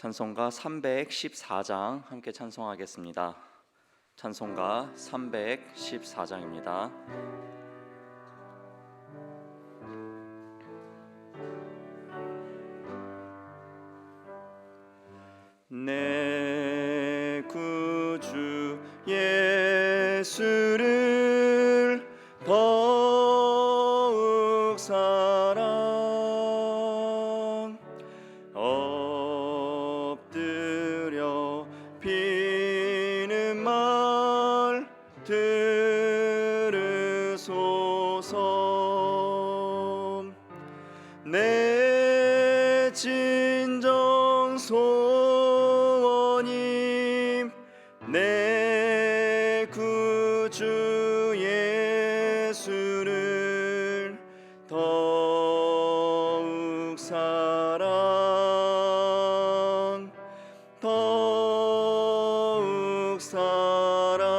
찬송가 314장 함께 찬송하겠습니다. 찬송가 314장입니다. 내 구주 예수를 더욱 사랑 엎드려 비는 말 들으소서. 내 진정 소원임 내 구주 예수를 더욱 사랑 더욱 사랑.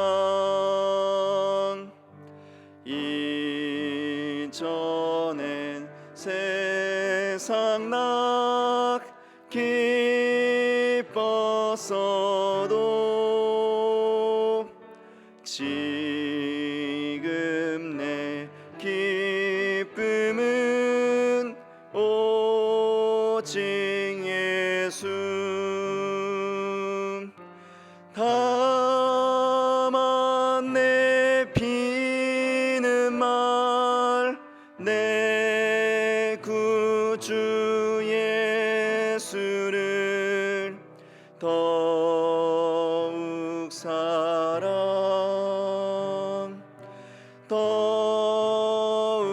이전엔 세상 낙 기뻤어도 지금 내 기쁨은 오직 예수. 다만 내 비는 말 내 구주 예수를 더욱 사랑 더욱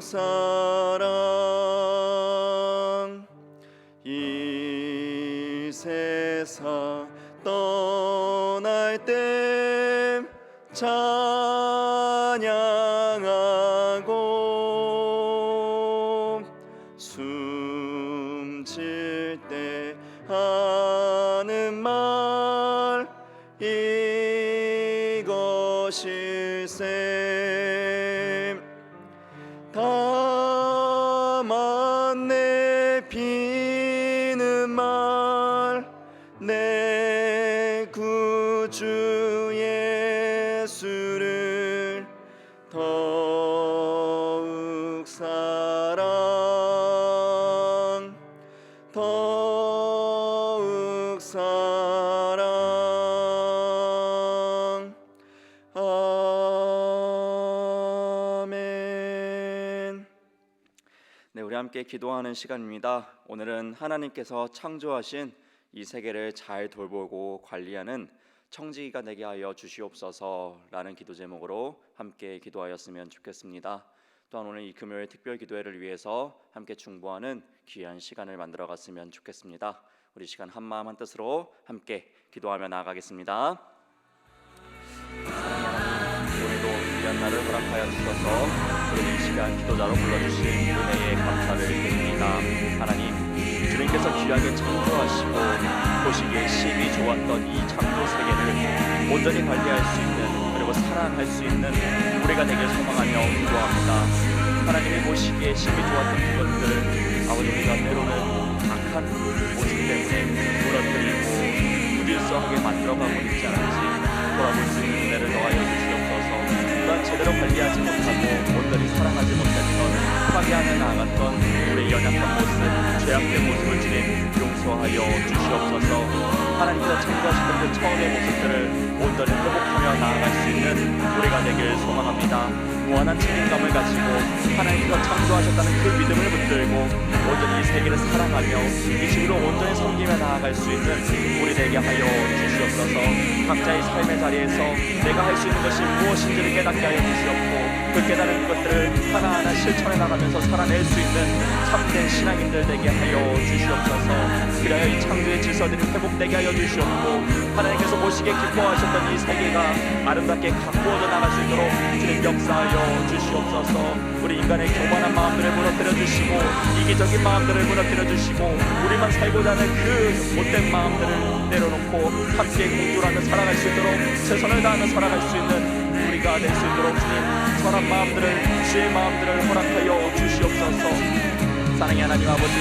사랑. 이 세상 떠날 때 찬양하고 숨질 때 하는 말 이것일세. 다만 내 비는 말 내 구주 예수를 더욱 사랑 더욱 사랑. 아멘. 네, 우리 함께 기도하는 시간입니다. 오늘은 하나님께서 창조하신 이 세계를 잘 돌보고 관리하는 청지기가 되게 하여 주시옵소서라는 기도 제목으로 함께 기도하였으면 좋겠습니다. 또한 오늘 이 금요일 특별 기도회를 위해서 함께 중보하는 귀한 시간을 만들어 갔으면 좋겠습니다. 우리 시간 한마음 한뜻으로 함께 기도하며 나아가겠습니다. 오늘도 귀한 날을 허락하여 주셔서 우리 이 시간 기도자로 불러주신 은혜에 감사를 드립니다. 하나님, 주님께서 귀하게 창조하시고 보시기에 심히 좋았던 이 창조 세계를 온전히 관리할 수 있는, 그리고 사랑할 수 있는 우리가 되길 소망하며 기도합니다. 하나님이 보시기에 심히 좋았던 그것들을 아버지, 우리가 때로는 악한 모습 때문에 무너뜨리고 부질서하게 만들어가고 있지 않은지 돌아볼 수 있는 은혜를 더하여 주시옵소서. 또한 제대로 관리하지 못하고 온전히 사랑하지 못했던, 파괴하며 나아갔던 우리의 연약한 모습, 죄악된 모습을 주님 용서하여 주시옵소서. 하나님께서 창조하셨던 그 처음의 모습들을 온전히 회복하며 나아갈 수 있는 우리가 되길 소망합니다. 무한한 책임감을 가지고 하나님께서 창조하셨다는 그 믿음을 붙들고 온전히 이 세계를 사랑하며 이 지구를 온전히 섬기며 나아갈 수 있는 우리 되게 하여 주시옵소서. 각자의 삶의 자리에서 내가 할 수 있는 것이 무엇인지를 깨닫게 하여 주시옵고, 그 깨달은 것들을 하나하나 실천해 나가면서 살아낼 수 있는 참된 신앙인들 되게 하여 주시옵소서. 그리하여 이 창조의 질서들이 회복되게 하여 주시옵고, 하나님께서 보시기에 기뻐하셨던 이 세계가 아름답게 가꾸어져 나갈 수 있도록 주님 역사하여 주시옵소서. 우리 인간의 교만한 마음들을 무너뜨려 주시고, 이기적인 마음들을 무너뜨려 주시고, 우리만 살고자 하는 그 못된 마음들을 내려놓고 함께 공존하며 살아갈 수 있도록 최선을 다하며 살아갈 수 있는 우리가 될 수 있도록 주님 선한 마음들을, 주의 마음들을 허락하여 주시옵소서. 사랑의 하나님 아버지,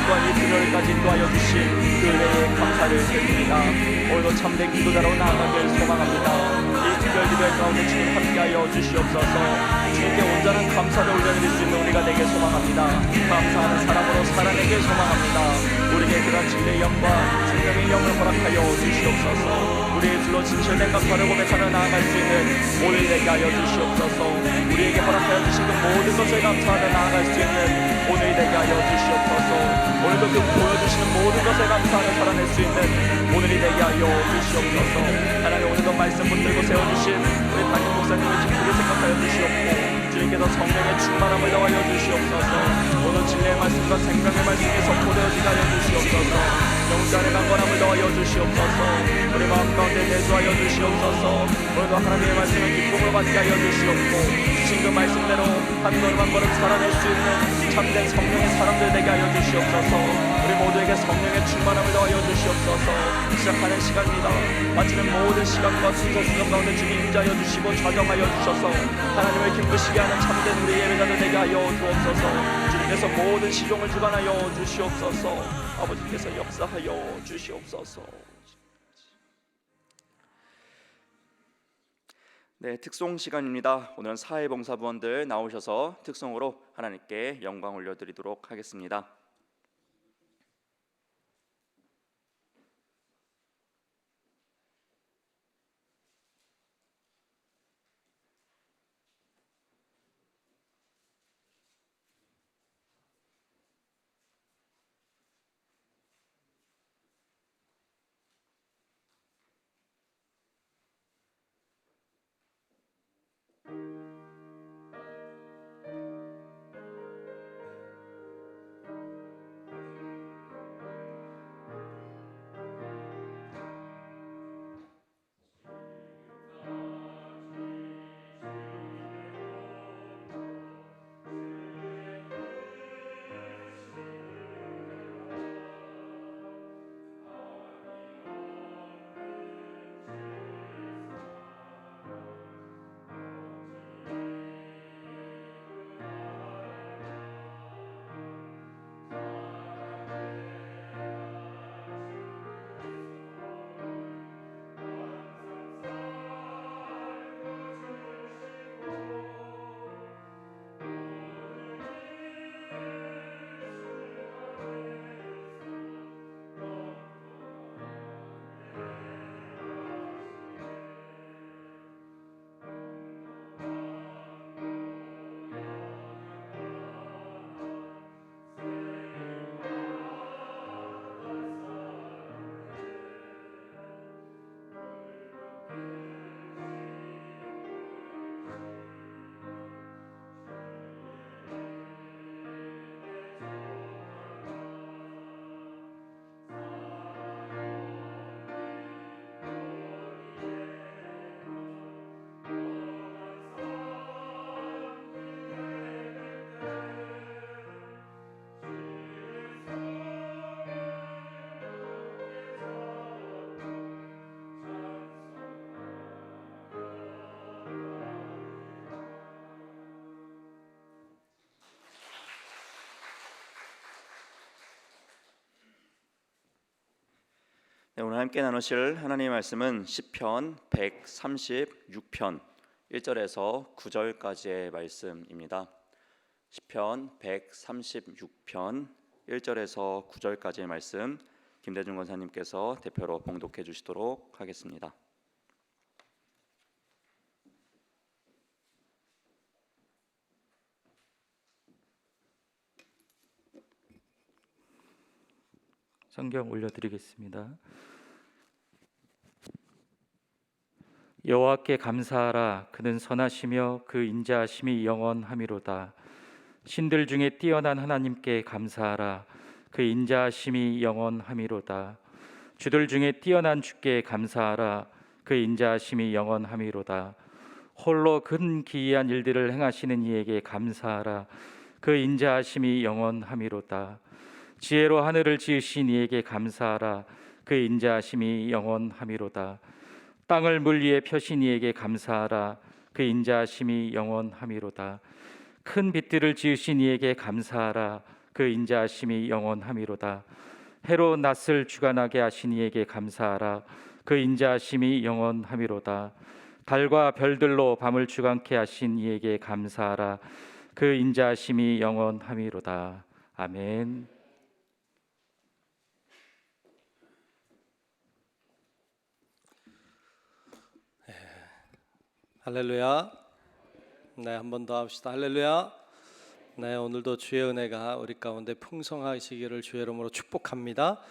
또한 이 들여까지 인도하여 주신 그 은혜에 감사를 드립니다. 오늘도 참된 기도자로 나아가길 소망합니다. 이 특별 기도의 가운데 주님 함께하여 주시옵소서. 주님께 온전한 감사를 올려드릴 수 있는 우리가 되길 소망합니다. 감사하는 사람으로 살아내길 소망합니다. 우리에게 그런 진리의 영과 생명의 영을 허락하여 주시옵소서. 우리의 줄로 진실된 감사를 고백하며 나아갈 수 있는 오늘 되게 하여 주시옵소서. 우리에게 허락하여 주신 그 모든 것을 감사하며 나아갈 수 있는 오늘 되게 하여 주시옵소서. 오늘도 그 보여주시는 모든 것을 감사하며 살아낼 수 있는 오늘이 되게 하여 주시옵소서. 하나님, 오늘도 말씀 붙들고 세워주신 우리 담임 목사님을 기쁘게 생각하여 주시옵고, 주님께서 성령의 충만함을 더하여 주시옵소서. 오늘 진리의 말씀과 생명의 말씀이 선포되어지게 하여 주시옵소서. 영장의 강건함을 더하여 주시옵소서. 우리 마음 가운데 내주하여 주시옵소서. 오늘도 하나님의 말씀을 기쁨으로 받게 하여 주시옵고, 주신 그 말씀대로 한 걸음 한 걸음 살아낼 수 있는 참된 성령의 사람들 되게 하여 주시옵소서. 우리 모두에게 성령의 충만함을 더하여 주시옵소서. 시작하는 시간입니다. 마치는 모든 시간과 순서 가운데 주님 임자하여 주시고 좌정하여 주셔서 하나님을 기쁘시게 하는 참된 우리 예배자들 되게 하여 주옵소서. 주님께서 모든 시종을 주관하여 주시옵소서. 아버지께서 역사하여 주시옵소서. 네, 특송 시간입니다. 오늘은 사회봉사부원들 나오셔서 특송으로 하나님께 영광 올려드리도록 하겠습니다. 네, 오늘 함께 나누실 하나님의 말씀은 시편 136편 1절에서 9절까지의 말씀입니다. 시편 136편 1절에서 9절까지의 말씀, 김대중 권사님께서 대표로 봉독해 주시도록 하겠습니다. 성경 올려드리겠습니다. 여호와께 감사하라. 그는 선하시며 그 인자하심이 영원하미로다. 신들 중에 뛰어난 하나님께 감사하라. 그 인자하심이 영원하미로다. 주들 중에 뛰어난 주께 감사하라. 그 인자하심이 영원하미로다. 홀로 큰 기이한 일들을 행하시는 이에게 감사하라. 그 인자하심이 영원하미로다. 지혜로 하늘을 지으신 이에게 감사하라. 그 인자하심이 영원하미로다. 땅을 물 위에 펴신 이에게 감사하라. 그 인자하심이 영원하미로다. 큰 빛들을 지으신 이에게 감사하라. 그 인자하심이 영원함이로다. 해로 낯을 주관하게 하신 이에게 감사하라. 그 인자하심이 영원함이로다. 달과 별들로 밤을 주관케 하신 이에게 감사하라. 그 인자하심이 영원함이로다. 아멘. 할렐루야. 네, 한 번 더 합시다. 할렐루야. 네, 오늘도 주의 은혜가 우리 가운데 풍성하시기를 주의 이름으로 축복합니다.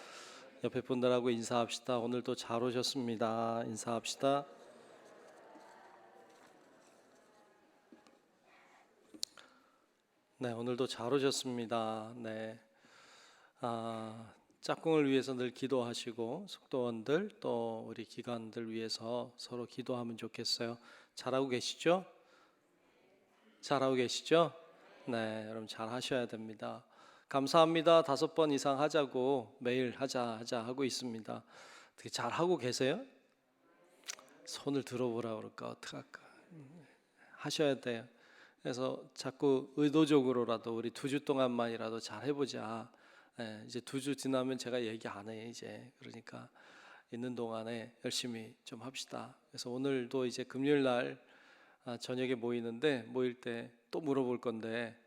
옆에 분들하고 인사합시다. 오늘도 잘 오셨습니다. 인사합시다. 네, 오늘도 잘 오셨습니다. 네, 짝꿍을 위해서 늘 기도하시고 속도원들 또 우리 기관들 위해서 서로 기도하면 좋겠어요. 잘하고 계시죠? 잘하고 계시죠? 네, 여러분 잘 하셔야 됩니다. 감사합니다. 5번 이상 하자고 매일 하자 하고 있습니다. 어떻게 잘 하고 계세요? 손을 들어보라 그럴까 어떡할까? 하셔야 돼요. 그래서 자꾸 의도적으로라도 우리 2주 동안만이라도 잘 해보자. 이제 2주 지나면 제가 얘기 안 해 이제. 그러니까 있는 동안에 열심히 좀 합시다. 그래서 오늘도 이제 금요일 날 저녁에 모이는데 모일 때 또 물어볼 건데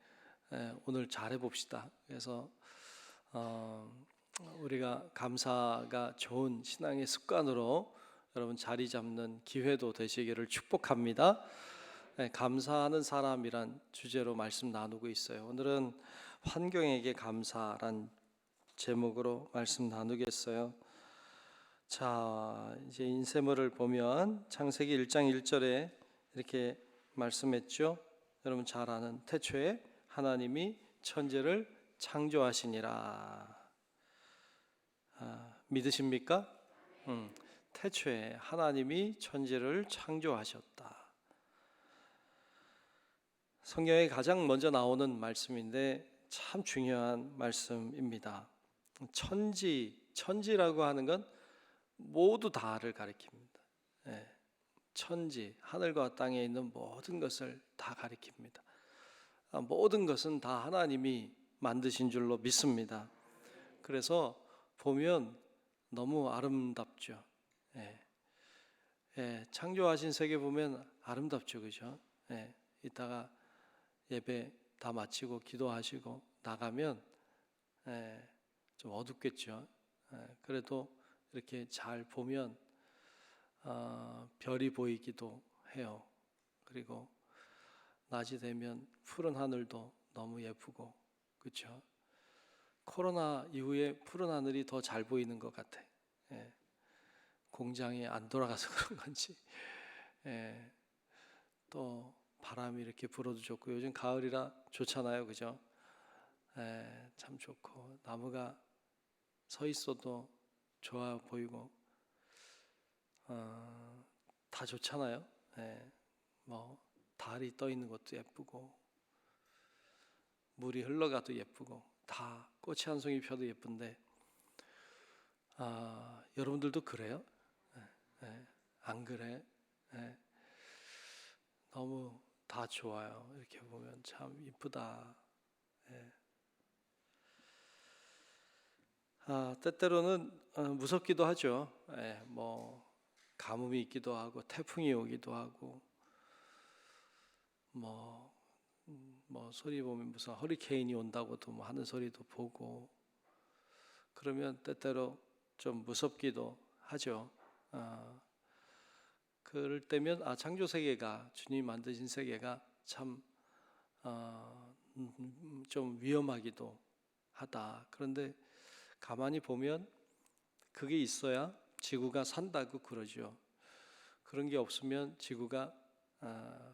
오늘 잘 해봅시다. 그래서 우리가 감사가 좋은 신앙의 습관으로 여러분 자리 잡는 기회도 되시기를 축복합니다. 감사하는 사람이란 주제로 말씀 나누고 있어요. 오늘은 환경에게 감사란 제목으로 말씀 나누겠어요. 자, 이제 인쇄물을 보면 창세기 1장 1절에 이렇게 말씀했죠. 여러분 잘 아는 태초에 하나님이 천지를 창조하시니라. 믿으십니까? 태초에 하나님이 천지를 창조하셨다. 성경에 가장 먼저 나오는 말씀인데 참 중요한 말씀입니다. 천지라고 하는 건 모두 다를 가리킵니다. 천지, 하늘과 땅에 있는 모든 것을 다 가리킵니다. 모든 것은 다 하나님이 만드신 줄로 믿습니다. 그래서 보면 너무 아름답죠. 창조하신 세계 보면 아름답죠, 그죠? 이따가 예배 다 마치고 기도하시고 나가면 좀 어둡겠죠. 그래도 이렇게 잘 보면 별이 보이기도 해요. 그리고 낮이 되면 푸른 하늘도 너무 예쁘고, 그렇죠? 코로나 이후에 푸른 하늘이 더 잘 보이는 것 같아. 공장이 안 돌아가서 그런 건지. 또 바람이 이렇게 불어도 좋고, 요즘 가을이라 좋잖아요, 그죠? 참 좋고, 나무가 서 있어도 좋아 보이고, 다 좋잖아요. 뭐 달이 떠 있는 것도 예쁘고, 물이 흘러가도 예쁘고, 다 꽃이 한 송이 펴도 예쁜데, 여러분들도 그래요? 안 그래? 너무 다 좋아요. 이렇게 보면 참 이쁘다. 때때로는 무섭기도 하죠. 뭐 가뭄이 있기도 하고 태풍이 오기도 하고 뭐 소리 보면 무슨 허리케인이 온다고도 뭐 하는 소리도 보고 그러면 때때로 좀 무섭기도 하죠. 그럴 때면 창조 세계가 주님이 만드신 세계가 참 좀 위험하기도 하다. 그런데 가만히 보면 그게 있어야 지구가 산다고 그러죠. 그런 게 없으면 지구가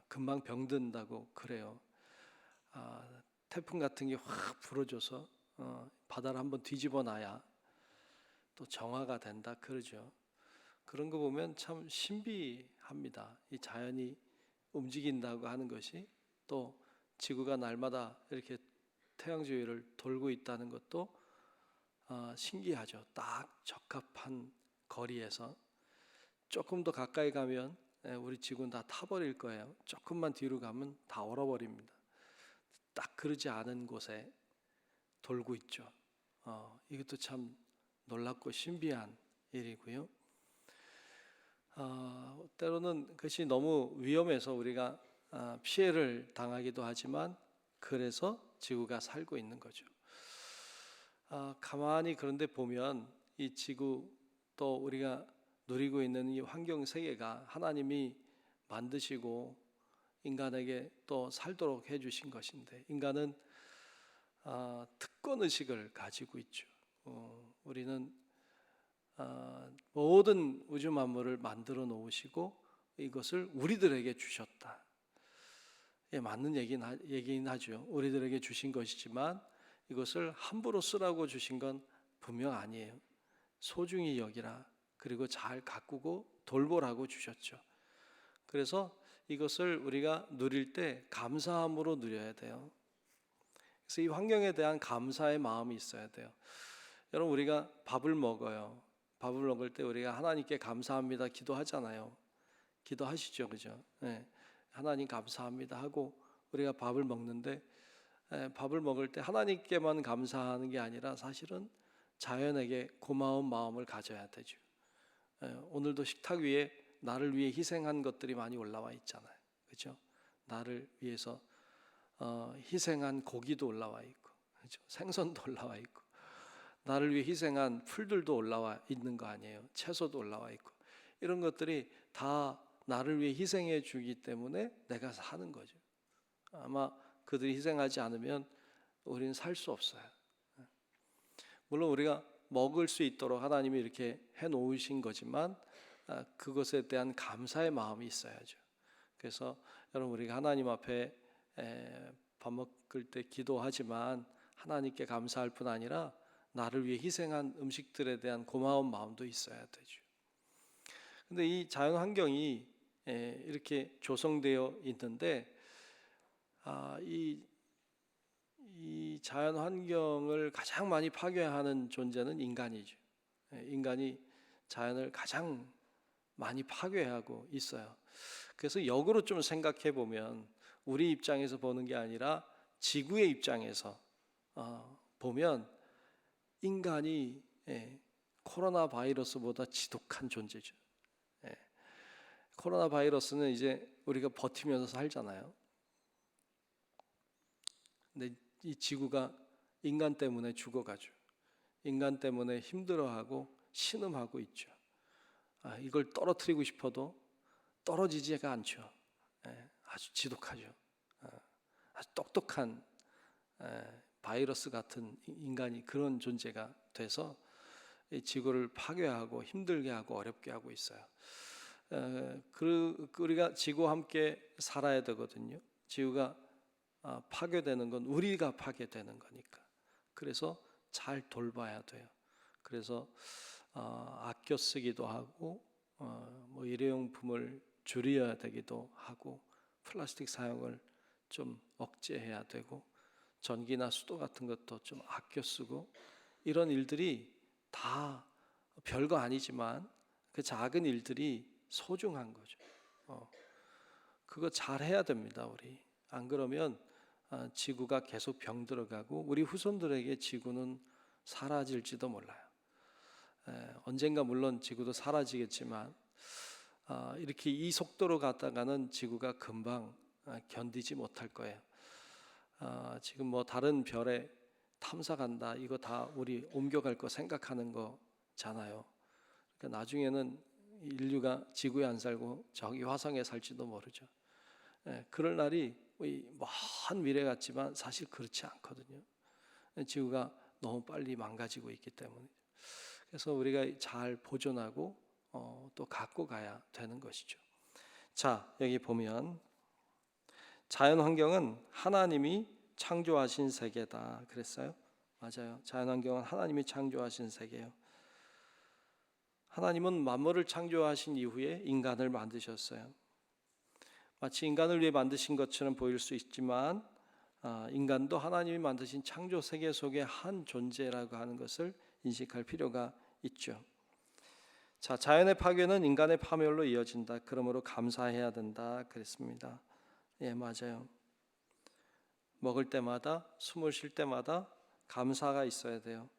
금방 병든다고 그래요. 태풍 같은 게 확 불어줘서 바다를 한번 뒤집어 놔야 또 정화가 된다 그러죠. 그런 거 보면 참 신비합니다. 이 자연이 움직인다고 하는 것이 또 지구가 날마다 이렇게 태양 주위를 돌고 있다는 것도 신기하죠. 딱 적합한 거리에서 조금 더 가까이 가면 우리 지구는 다 타버릴 거예요. 조금만 뒤로 가면 다 얼어버립니다. 딱 그러지 않은 곳에 돌고 있죠. 이것도 참 놀랍고 신비한 일이고요. 때로는 그것이 너무 위험해서 우리가 피해를 당하기도 하지만 그래서 지구가 살고 있는 거죠. 가만히 그런데 보면 이 지구 또 우리가 누리고 있는 이 환경 세계가 하나님이 만드시고 인간에게 또 살도록 해주신 것인데 인간은 특권 의식을 가지고 있죠. 우리는 모든 우주 만물을 만들어 놓으시고 이것을 우리들에게 주셨다. 예, 맞는 얘기긴 하죠. 우리들에게 주신 것이지만 이것을 함부로 쓰라고 주신 건 분명 아니에요. 소중히 여기라. 그리고 잘 가꾸고 돌보라고 주셨죠. 그래서 이것을 우리가 누릴 때 감사함으로 누려야 돼요. 그래서 이 환경에 대한 감사의 마음이 있어야 돼요. 여러분 우리가 밥을 먹어요. 밥을 먹을 때 우리가 하나님께 감사합니다 기도하잖아요. 기도하시죠, 그죠? 네. 하나님 감사합니다 하고 우리가 밥을 먹는데 밥을 먹을 때 하나님께만 감사하는 게 아니라 사실은 자연에게 고마운 마음을 가져야 되죠. 오늘도 식탁 위에 나를 위해 희생한 것들이 많이 올라와 있잖아요, 그죠? 나를 위해서 희생한 고기도 올라와 있고, 그죠? 생선도 올라와 있고, 나를 위해 희생한 풀들도 올라와 있는 거 아니에요? 채소도 올라와 있고, 이런 것들이 다 나를 위해 희생해 주기 때문에 내가 사는 거죠. 아마 그들이 희생하지 않으면 우리는 살 수 없어요. 물론 우리가 먹을 수 있도록 하나님이 이렇게 해놓으신 거지만 그것에 대한 감사의 마음이 있어야죠. 그래서 여러분 우리가 하나님 앞에 밥 먹을 때 기도하지만 하나님께 감사할 뿐 아니라 나를 위해 희생한 음식들에 대한 고마운 마음도 있어야 되죠. 근데 이 자연 환경이 이렇게 조성되어 있는데 이 자연 환경을 가장 많이 파괴하는 존재는 인간이죠. 인간이 자연을 가장 많이 파괴하고 있어요. 그래서 역으로 좀 생각해 보면 우리 입장에서 보는 게 아니라 지구의 입장에서 보면 인간이 코로나 바이러스보다 지독한 존재죠. 코로나 바이러스는 이제 우리가 버티면서 살잖아요. 근데 이 지구가 인간 때문에 죽어가죠. 인간 때문에 힘들어하고 신음하고 있죠. 이걸 떨어뜨리고 싶어도 떨어지지가 않죠. 아주 지독하죠. 아주 똑똑한 바이러스 같은 인간이 그런 존재가 돼서 이 지구를 파괴하고 힘들게 하고 어렵게 하고 있어요. 우리가 지구와 함께 살아야 되거든요. 지구가 파괴되는 건 우리가 파괴되는 거니까. 그래서 잘 돌봐야 돼요. 그래서 아껴 쓰기도 하고 뭐 일회용품을 줄여야 되기도 하고 플라스틱 사용을 좀 억제해야 되고 전기나 수도 같은 것도 좀 아껴 쓰고 이런 일들이 다 별거 아니지만 그 작은 일들이 소중한 거죠. 그거 잘 해야 됩니다, 우리. 안 그러면 지구가 계속 병들어가고 우리 후손들에게 지구는 사라질지도 몰라요. 언젠가 물론 지구도 사라지겠지만 이렇게 이 속도로 갔다가는 지구가 금방 견디지 못할 거예요. 지금 뭐 다른 별에 탐사 간다 이거 다 우리 옮겨갈 거 생각하는 거잖아요. 그러니까 나중에는 인류가 지구에 안 살고 저기 화성에 살지도 모르죠. 그럴 날이 먼 미래 같지만 사실 그렇지 않거든요. 지구가 너무 빨리 망가지고 있기 때문에. 그래서 우리가 잘 보존하고 또 갖고 가야 되는 것이죠. 자, 여기 보면 자연 환경은 하나님이 창조하신 세계다 그랬어요. 맞아요. 자연 환경은 하나님이 창조하신 세계예요. 하나님은 만물을 창조하신 이후에 인간을 만드셨어요. 마치 인간을 위해 만드신 것처럼 보일 수 있지만 인간도 하나님이 만드신 창조 세계 속의 한 존재라고 하는 것을 인식할 필요가 있죠. 자, 자연의 파괴는 인간의 파멸로 이어진다. 그러므로 감사해야 된다 그랬습니다. 예, 맞아요. 먹을 때마다 숨을 쉴 때마다 감사가 있어야 돼요.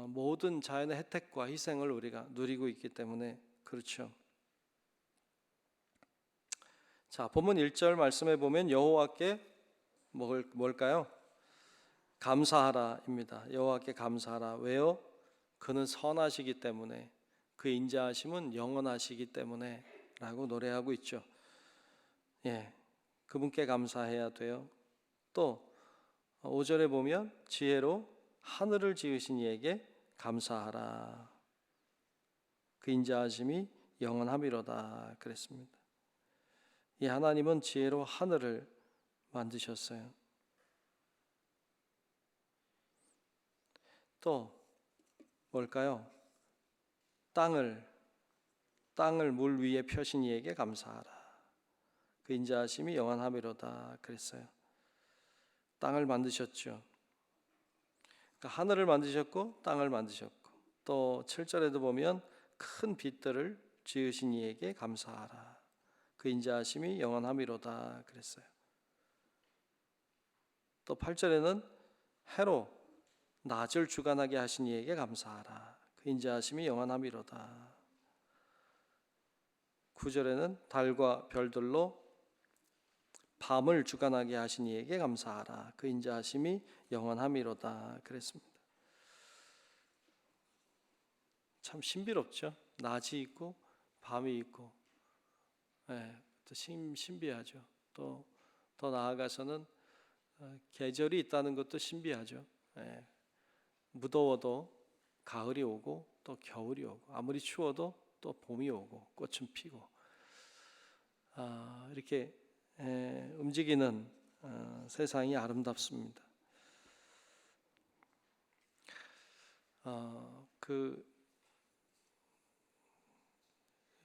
모든 자연의 혜택과 희생을 우리가 누리고 있기 때문에 그렇죠. 자, 본문 1절 말씀에 보면 여호와께 뭘까요? 감사하라입니다. 여호와께 감사하라. 왜요? 그는 선하시기 때문에, 그 인자하심은 영원하시기 때문에 라고 노래하고 있죠. 예, 그분께 감사해야 돼요. 또 5절에 보면 지혜로 하늘을 지으신 이에게 감사하라. 그 인자하심이 영원함이로다 그랬습니다. 이 하나님은 지혜로 하늘을 만드셨어요. 또 뭘까요? 땅을 물 위에 펴신 이에게 감사하라. 그 인자하심이 영원함이로다 그랬어요. 땅을 만드셨죠. 그러니까 하늘을 만드셨고 땅을 만드셨고, 또 7절에도 보면 큰 빛들을 지으신 이에게 감사하라. 그 인자하심이 영원함이로다 그랬어요. 또 8절에는 해로 낮을 주관하게 하신 이에게 감사하라. 그 인자하심이 영원함이로다. 9절에는 달과 별들로 밤을 주관하게 하신 이에게 감사하라. 그 인자하심이 영원함이로다 그랬습니다. 참 신비롭죠. 낮이 있고 밤이 있고, 또 신비하죠. 또 더 나아가서는 계절이 있다는 것도 신비하죠. 무더워도 가을이 오고 또 겨울이 오고, 아무리 추워도 또 봄이 오고 꽃은 피고, 이렇게 움직이는 세상이 아름답습니다.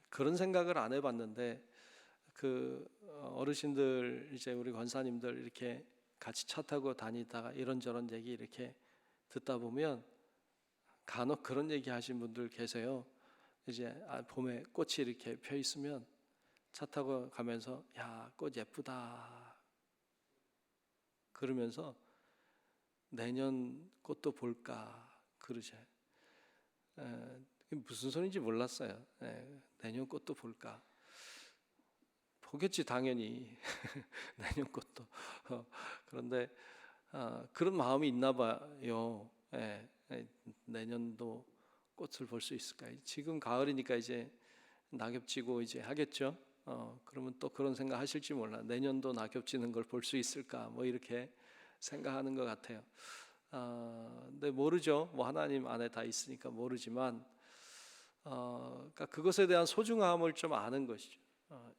그런 생각을 안 해봤는데, 어르신들, 이제 우리 권사님들 이렇게 같이 차 타고 다니다가 이런저런 얘기 이렇게 듣다 보면 간혹 그런 얘기 하신 분들 계세요. 이제 봄에 꽃이 이렇게 펴 있으면 차 타고 가면서 야, 꽃 예쁘다 그러면서 내년 꽃도 볼까 그러죠. 무슨 소리인지 몰랐어요. 내년 꽃도 볼까. 보겠지 당연히. 내년 꽃도. 그런데 그런 마음이 있나 봐요. 내년도 꽃을 볼 수 있을까. 지금 가을이니까 이제 낙엽 지고 이제 하겠죠. 그러면 또 그런 생각 하실지 몰라. 내년도 낙엽 지는 걸 볼 수 있을까, 뭐 이렇게 생각하는 것 같아요. 근데 모르죠. 뭐 하나님 안에 다 있으니까 모르지만, 그러니까 그것에 대한 소중함을 좀 아는 것이죠.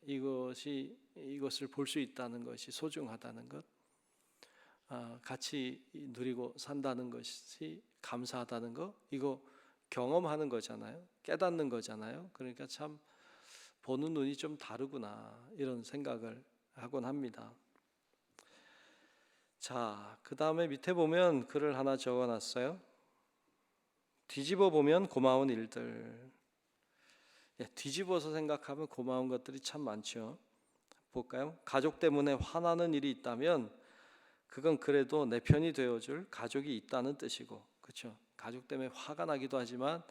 이것을 볼 수 있다는 것이 소중하다는 것, 같이 누리고 산다는 것이 감사하다는 것, 이거 경험하는 거잖아요. 깨닫는 거잖아요. 그러니까 참 보는 눈이 좀 다르구나, 이런 생각을 하곤 합니다. 자, 그 다음에 밑에 보면 글을 하나 적어놨어요. 뒤집어 보면 고마운 일들. 뒤집어서 생각하면 고마운 것들이 참 많죠. 볼까요? 가족 때문에 화나는 일이 있다면 그건 그래도 내 편이 되어줄 가족이 있다는 뜻이고, 그렇죠? 가족 때문에 화가 나기도 하지만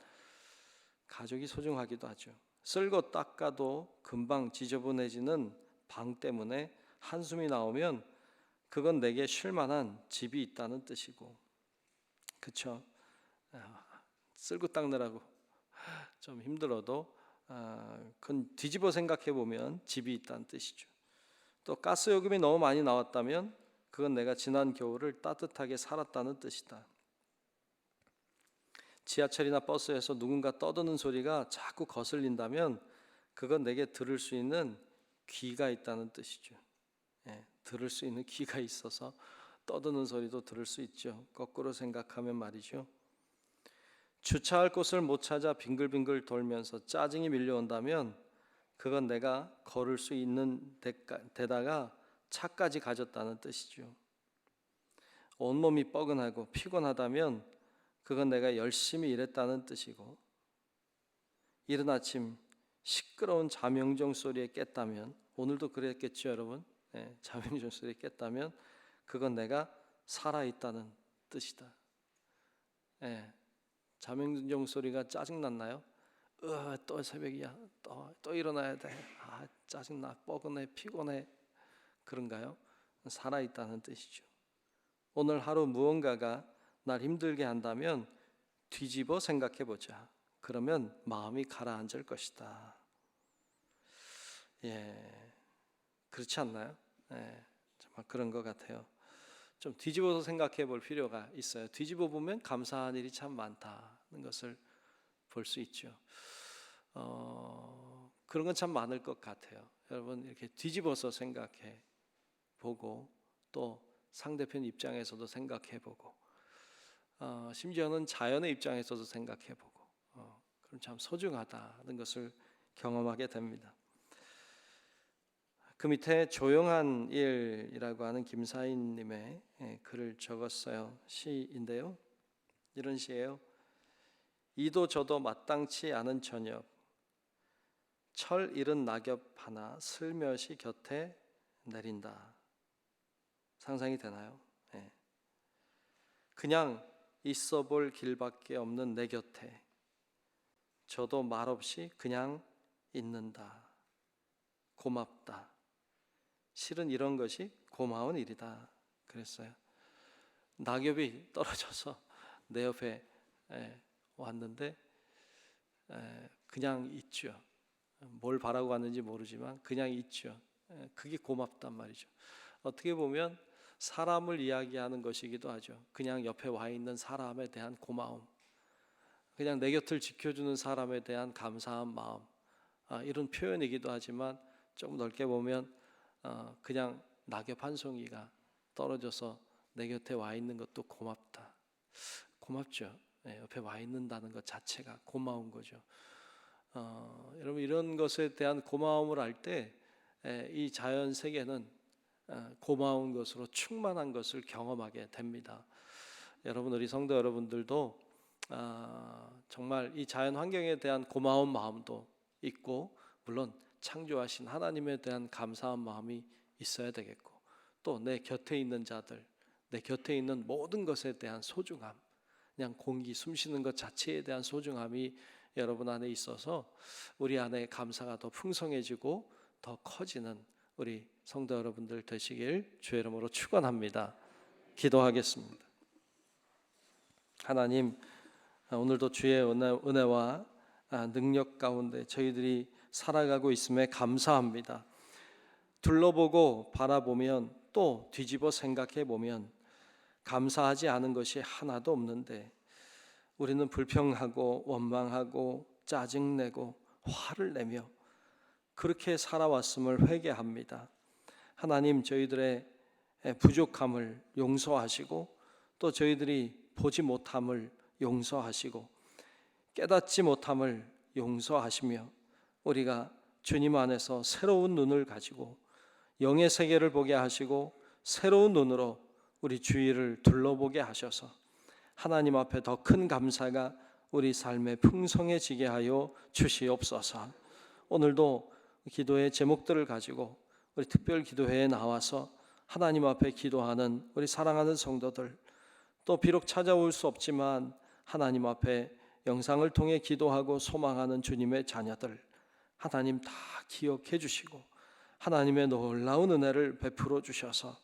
가족이 소중하기도 하죠. 쓸고 닦아도 금방 지저분해지는 방 때문에 한숨이 나오면 그건 내게 쉴 만한 집이 있다는 뜻이고, 그렇죠? 쓸고 닦느라고 좀 힘들어도 그건 뒤집어 생각해 보면 집이 있다는 뜻이죠. 또 가스요금이 너무 많이 나왔다면 그건 내가 지난 겨울을 따뜻하게 살았다는 뜻이다. 지하철이나 버스에서 누군가 떠드는 소리가 자꾸 거슬린다면 그건 내게 들을 수 있는 귀가 있다는 뜻이죠. 들을 수 있는 귀가 있어서 떠드는 소리도 들을 수 있죠. 거꾸로 생각하면 말이죠. 주차할 곳을 못 찾아 빙글빙글 돌면서 짜증이 밀려온다면 그건 내가 걸을 수 있는 데다가 차까지 가졌다는 뜻이죠. 온몸이 뻐근하고 피곤하다면 그건 내가 열심히 일했다는 뜻이고, 이른 아침 시끄러운 자명종 소리에 깼다면, 오늘도 그랬겠죠 여러분. 자명종 소리에 깼다면 그건 내가 살아있다는 뜻이다. 예, 자명종 소리가 짜증났나요? 또 새벽이야. 또 일어나야 돼. 짜증나. 뻐근해. 피곤해. 그런가요? 살아있다는 뜻이죠. 오늘 하루 무언가가 날 힘들게 한다면 뒤집어 생각해 보자. 그러면 마음이 가라앉을 것이다. 예, 그렇지 않나요? 예, 정말 그런 것 같아요. 좀 뒤집어서 생각해 볼 필요가 있어요. 뒤집어 보면 감사한 일이 참 많다는 것을 볼 수 있죠. 그런 건 참 많을 것 같아요. 여러분 이렇게 뒤집어서 생각해 보고 또 상대편 입장에서도 생각해 보고 심지어는 자연의 입장에서도 생각해 보고 그럼 참 소중하다는 것을 경험하게 됩니다. 그 밑에 조용한 일이라고 하는 김사인님의 글을 적었어요. 시인데요. 이런 시예요. 이도 저도 마땅치 않은 저녁, 철 잃은 낙엽 하나 슬며시 곁에 내린다. 상상이 되나요? 네. 그냥 있어 볼 길밖에 없는 내 곁에 저도 말없이 그냥 있는다. 고맙다. 실은 이런 것이 고마운 일이다. 그랬어요. 낙엽이 떨어져서 내 옆에 왔는데 그냥 있죠. 뭘 바라고 왔는지 모르지만 그냥 있죠. 그게 고맙단 말이죠. 어떻게 보면 사람을 이야기하는 것이기도 하죠. 그냥 옆에 와 있는 사람에 대한 고마움, 그냥 내 곁을 지켜주는 사람에 대한 감사한 마음, 이런 표현이기도 하지만 좀 넓게 보면 그냥 낙엽 한 송이가 떨어져서 내 곁에 와 있는 것도 고맙다. 고맙죠. 옆에 와 있는다는 것 자체가 고마운 거죠. 여러분 이런 것에 대한 고마움을 알 때 이 자연 세계는 고마운 것으로 충만한 것을 경험하게 됩니다. 여러분 우리 성도 여러분들도 정말 이 자연 환경에 대한 고마운 마음도 있고 물론 창조하신 하나님에 대한 감사한 마음이 있어야 되겠고 또 내 곁에 있는 자들, 내 곁에 있는 모든 것에 대한 소중함, 그냥 공기 숨쉬는 것 자체에 대한 소중함이 여러분 안에 있어서 우리 안에 감사가 더 풍성해지고 더 커지는 우리 성도 여러분들 되시길 주의 이름으로 축원합니다. 기도하겠습니다. 하나님, 오늘도 주의 은혜와 능력 가운데 저희들이 살아가고 있음에 감사합니다. 둘러보고 바라보면 또 뒤집어 생각해 보면 감사하지 않은 것이 하나도 없는데 우리는 불평하고 원망하고 짜증내고 화를 내며 그렇게 살아왔음을 회개합니다. 하나님, 저희들의 부족함을 용서하시고 또 저희들이 보지 못함을 용서하시고 깨닫지 못함을 용서하시며 우리가 주님 안에서 새로운 눈을 가지고 영의 세계를 보게 하시고 새로운 눈으로 우리 주위를 둘러보게 하셔서 하나님 앞에 더 큰 감사가 우리 삶에 풍성해지게 하여 주시옵소서. 오늘도 기도의 제목들을 가지고 우리 특별 기도회에 나와서 하나님 앞에 기도하는 우리 사랑하는 성도들, 또 비록 찾아올 수 없지만 하나님 앞에 영상을 통해 기도하고 소망하는 주님의 자녀들, 하나님 다 기억해 주시고 하나님의 놀라운 은혜를 베풀어 주셔서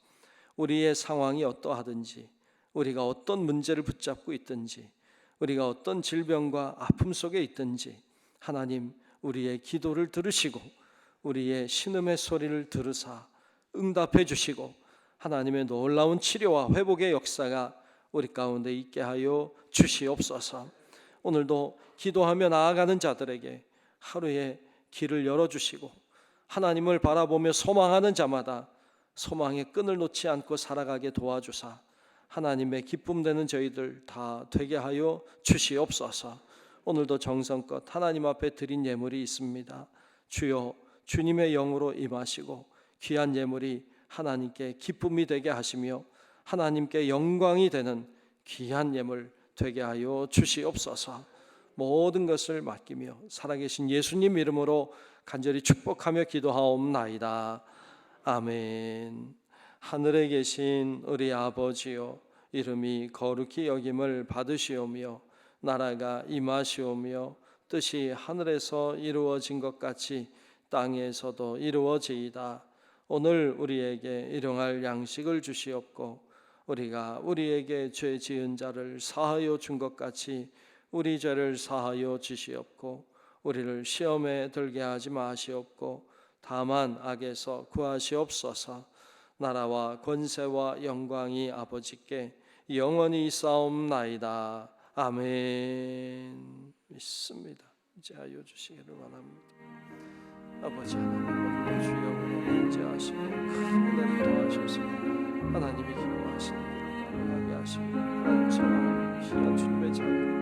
우리의 상황이 어떠하든지, 우리가 어떤 문제를 붙잡고 있든지, 우리가 어떤 질병과 아픔 속에 있든지 하나님 우리의 기도를 들으시고 우리의 신음의 소리를 들으사 응답해 주시고 하나님의 놀라운 치료와 회복의 역사가 우리 가운데 있게 하여 주시옵소서. 오늘도 기도하며 나아가는 자들에게 하루의 길을 열어주시고 하나님을 바라보며 소망하는 자마다 소망의 끈을 놓지 않고 살아가게 도와주사 하나님의 기쁨 되는 저희들 다 되게 하여 주시옵소서. 오늘도 정성껏 하나님 앞에 드린 예물이 있습니다. 주여, 주님의 영으로 임하시고 귀한 예물이 하나님께 기쁨이 되게 하시며 하나님께 영광이 되는 귀한 예물 되게 하여 주시옵소서. 모든 것을 맡기며 살아계신 예수님 이름으로 간절히 축복하며 기도하옵나이다. 아멘. 하늘에 계신 우리 아버지요, 이름이 거룩히 여김을 받으시오며 나라가 임하시오며 뜻이 하늘에서 이루어진 것 같이 땅에서도 이루어지이다. 오늘 우리에게 일용할 양식을 주시옵고 우리가 우리에게 죄 지은 자를 사하여 준 것 같이 우리 죄를 사하여 주시옵고 우리를 시험에 들게 하지 마시옵고 다만 악에서 구하시옵소서. 나라와 권세와 영광이 아버지께 영원히 있사옵나이다. 아멘. 믿습니다. 인자하여 주시기를 원합니다. 아버지 하나님, 주여 인자하시고 큰 은혜를 더하셔서 하나님이 기뻐하시는 일을 가능하게 하시고 하나님 사랑하는 귀한 주님의 자녀